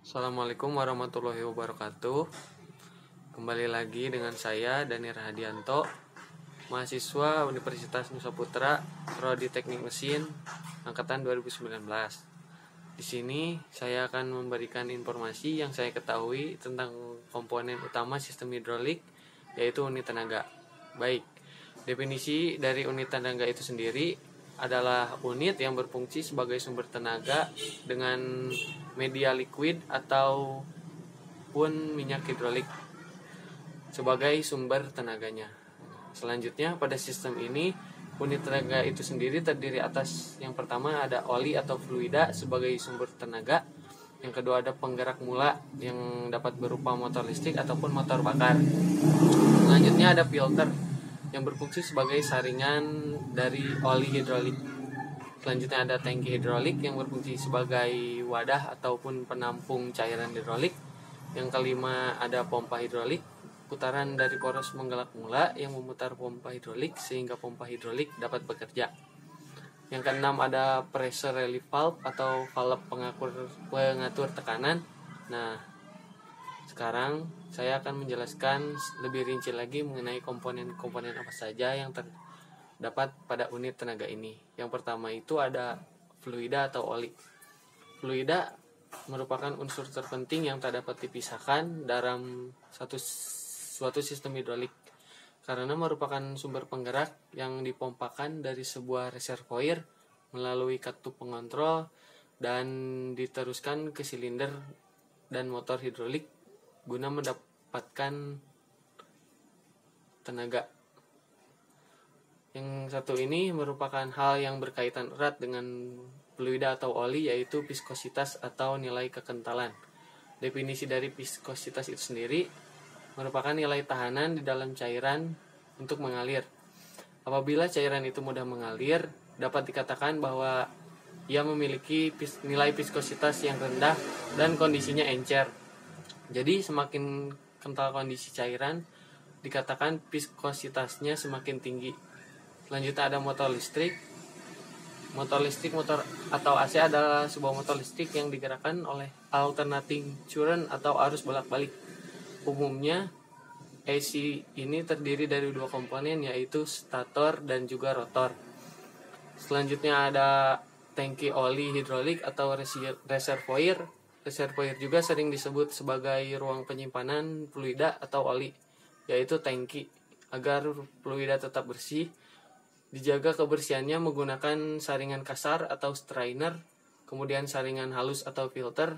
Assalamualaikum warahmatullahi wabarakatuh. Kembali lagi dengan saya Danir Hadianto, mahasiswa Universitas Nusa Putra, Prodi Teknik Mesin, angkatan 2019. Di sini saya akan memberikan informasi yang saya ketahui tentang komponen utama sistem hidrolik, yaitu unit tenaga. Baik, definisi dari unit tenaga itu sendiri adalah unit yang berfungsi sebagai sumber tenaga dengan media liquid ataupun minyak hidrolik sebagai sumber tenaganya. Selanjutnya, pada sistem ini unit tenaga itu sendiri terdiri atas yang pertama ada oli atau fluida sebagai sumber tenaga. Yang kedua ada penggerak mula yang dapat berupa motor listrik ataupun motor bakar. Selanjutnya ada filter yang berfungsi sebagai saringan dari oli hidrolik. Selanjutnya ada tangki hidrolik yang berfungsi sebagai wadah ataupun penampung cairan hidrolik. Yang kelima ada pompa hidrolik, putaran dari poros penggerak mula yang memutar pompa hidrolik sehingga pompa hidrolik dapat bekerja. Yang keenam ada pressure relief valve atau valve pengatur tekanan. Nah, sekarang saya akan menjelaskan lebih rinci lagi mengenai komponen-komponen apa saja yang terdapat pada unit tenaga ini. Yang pertama itu ada fluida atau oli. Fluida merupakan unsur terpenting yang tak dapat dipisahkan dalam suatu sistem hidrolik karena merupakan sumber penggerak yang dipompakan dari sebuah reservoir melalui katup pengontrol dan diteruskan ke silinder dan motor hidrolik guna mendapatkan tenaga. Yang satu ini merupakan hal yang berkaitan erat dengan fluida atau oli, yaitu viskositas atau nilai kekentalan. Definisi dari viskositas itu sendiri merupakan nilai tahanan di dalam cairan untuk mengalir. Apabila cairan itu mudah mengalir, dapat dikatakan bahwa ia memiliki nilai viskositas yang rendah dan kondisinya encer. Jadi semakin kental kondisi cairan, dikatakan viskositasnya semakin tinggi. Selanjutnya ada motor listrik. Motor atau AC adalah sebuah motor listrik yang digerakkan oleh alternating current atau arus bolak-balik. Umumnya AC ini terdiri dari dua komponen, yaitu stator dan juga rotor. Selanjutnya ada tangki oli hidrolik atau reservoir. Reservoir juga sering disebut sebagai ruang penyimpanan fluida atau oli, yaitu tangki. Agar fluida tetap bersih, dijaga kebersihannya menggunakan saringan kasar atau strainer, kemudian saringan halus atau filter,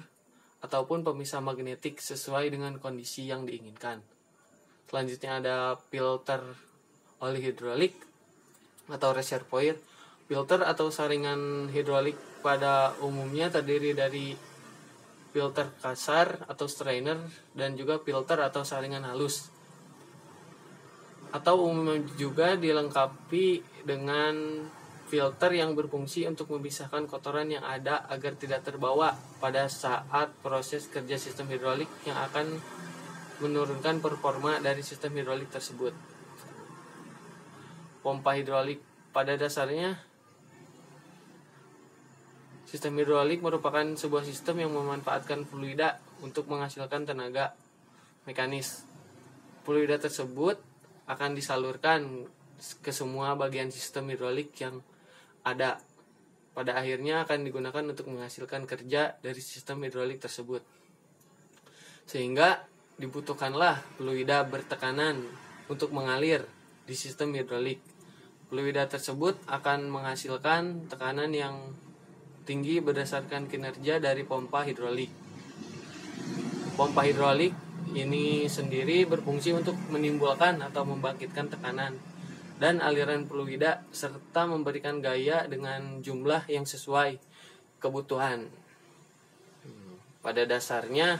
ataupun pemisah magnetik sesuai dengan kondisi yang diinginkan. Selanjutnya ada filter oli hidrolik atau reservoir. Filter atau saringan hidrolik pada umumnya terdiri dari filter kasar atau strainer dan juga filter atau saringan halus, atau umumnya juga dilengkapi dengan filter yang berfungsi untuk memisahkan kotoran yang ada agar tidak terbawa pada saat proses kerja sistem hidrolik yang akan menurunkan performa dari sistem hidrolik tersebut. Pompa hidrolik pada dasarnya, sistem hidrolik merupakan sebuah sistem yang memanfaatkan fluida untuk menghasilkan tenaga mekanis. Fluida tersebut akan disalurkan ke semua bagian sistem hidrolik yang ada. Pada akhirnya akan digunakan untuk menghasilkan kerja dari sistem hidrolik tersebut. Sehingga dibutuhkanlah fluida bertekanan untuk mengalir di sistem hidrolik. Fluida tersebut akan menghasilkan tekanan yang tinggi berdasarkan kinerja dari pompa hidrolik. Pompa hidrolik ini sendiri berfungsi untuk menimbulkan atau membangkitkan tekanan dan aliran fluida serta memberikan gaya dengan jumlah yang sesuai kebutuhan. Pada dasarnya,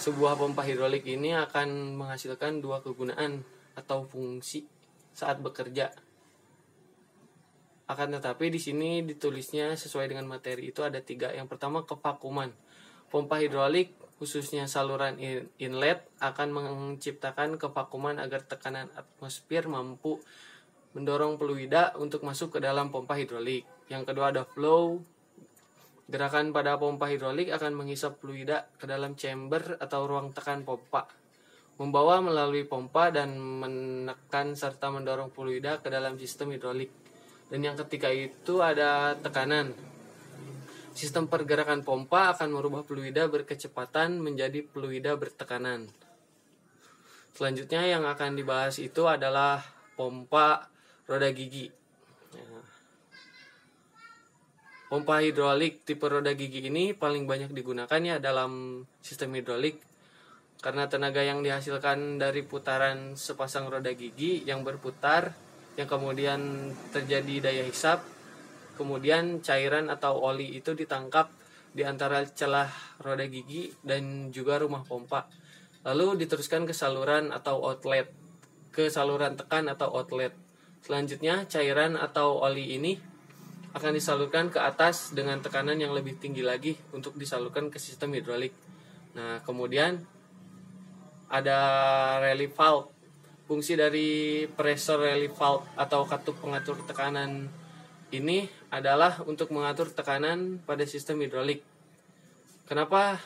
sebuah pompa hidrolik ini akan menghasilkan dua kegunaan atau fungsi saat bekerja. Akan tetapi di sini ditulisnya sesuai dengan materi itu ada 3. Yang pertama, kevakuman. Pompa hidrolik khususnya saluran inlet akan menciptakan kevakuman agar tekanan atmosfer mampu mendorong fluida untuk masuk ke dalam pompa hidrolik. Yang kedua ada flow. Gerakan pada pompa hidrolik akan menghisap fluida ke dalam chamber atau ruang tekan pompa, membawa melalui pompa dan menekan serta mendorong fluida ke dalam sistem hidrolik. Dan yang ketiga itu ada tekanan. Sistem pergerakan pompa akan merubah fluida berkecepatan menjadi fluida bertekanan. Selanjutnya yang akan dibahas itu adalah pompa roda gigi. Pompa hidrolik tipe roda gigi ini paling banyak digunakan ya dalam sistem hidrolik karena tenaga yang dihasilkan dari putaran sepasang roda gigi yang berputar, yang kemudian terjadi daya hisap, kemudian cairan atau oli itu ditangkap di antara celah roda gigi dan juga rumah pompa, lalu diteruskan ke saluran atau outlet, ke saluran tekan atau outlet. Selanjutnya cairan atau oli ini akan disalurkan ke atas dengan tekanan yang lebih tinggi lagi untuk disalurkan ke sistem hidrolik. Nah, kemudian ada relief valve. Fungsi dari pressure relief valve atau katup pengatur tekanan ini adalah untuk mengatur tekanan pada sistem hidrolik. Kenapa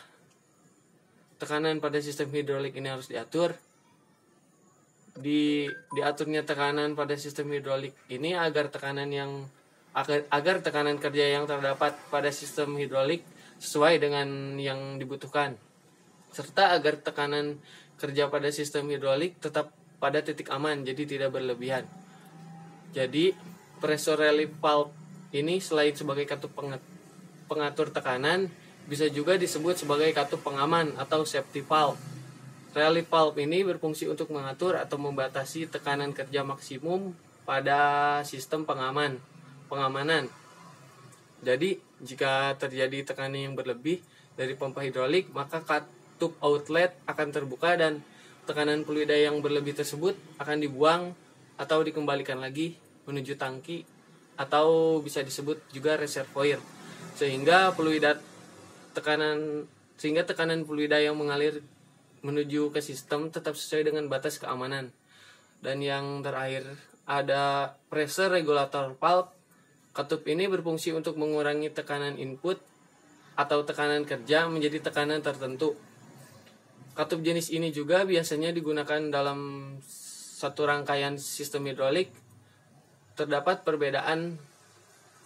tekanan pada sistem hidrolik ini harus diatur? Diaturnya tekanan pada sistem hidrolik ini agar tekanan kerja yang terdapat pada sistem hidrolik sesuai dengan yang dibutuhkan, serta agar tekanan kerja pada sistem hidrolik tetap pada titik aman, jadi tidak berlebihan. Jadi pressure relief valve ini selain sebagai katup pengatur tekanan, bisa juga disebut sebagai katup pengaman atau safety valve. Relief valve ini berfungsi untuk mengatur atau membatasi tekanan kerja maksimum pada sistem pengamanan. Jadi jika terjadi tekanan yang berlebih dari pompa hidrolik, maka katup outlet akan terbuka dan tekanan fluida yang berlebih tersebut akan dibuang atau dikembalikan lagi menuju tangki atau bisa disebut juga reservoir, sehingga tekanan fluida yang mengalir menuju ke sistem tetap sesuai dengan batas keamanan. Dan yang terakhir ada pressure regulator valve. Katup ini berfungsi untuk mengurangi tekanan input atau tekanan kerja menjadi tekanan tertentu. Katup jenis ini juga biasanya digunakan dalam satu rangkaian sistem hidrolik. Terdapat perbedaan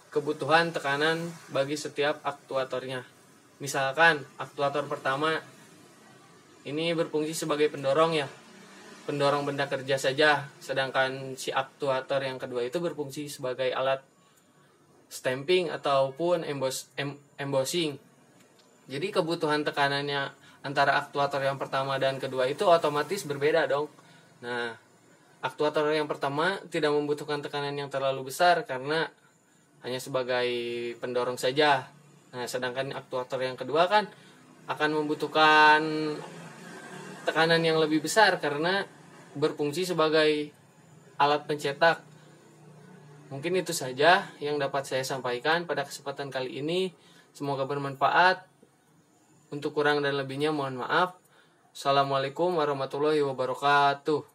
kebutuhan tekanan bagi setiap aktuatornya. Misalkan aktuator pertama ini berfungsi sebagai pendorong ya, pendorong benda kerja saja, sedangkan si aktuator yang kedua itu berfungsi sebagai alat stamping ataupun embossing. Jadi kebutuhan tekanannya antara aktuator yang pertama dan kedua itu otomatis berbeda dong. Nah, aktuator yang pertama tidak membutuhkan tekanan yang terlalu besar karena hanya sebagai pendorong saja. Nah, sedangkan aktuator yang kedua kan akan membutuhkan tekanan yang lebih besar karena berfungsi sebagai alat pencetak. Mungkin itu saja yang dapat saya sampaikan pada kesempatan kali ini. Semoga bermanfaat. Untuk kurang dan lebihnya mohon maaf. Assalamualaikum warahmatullahi wabarakatuh.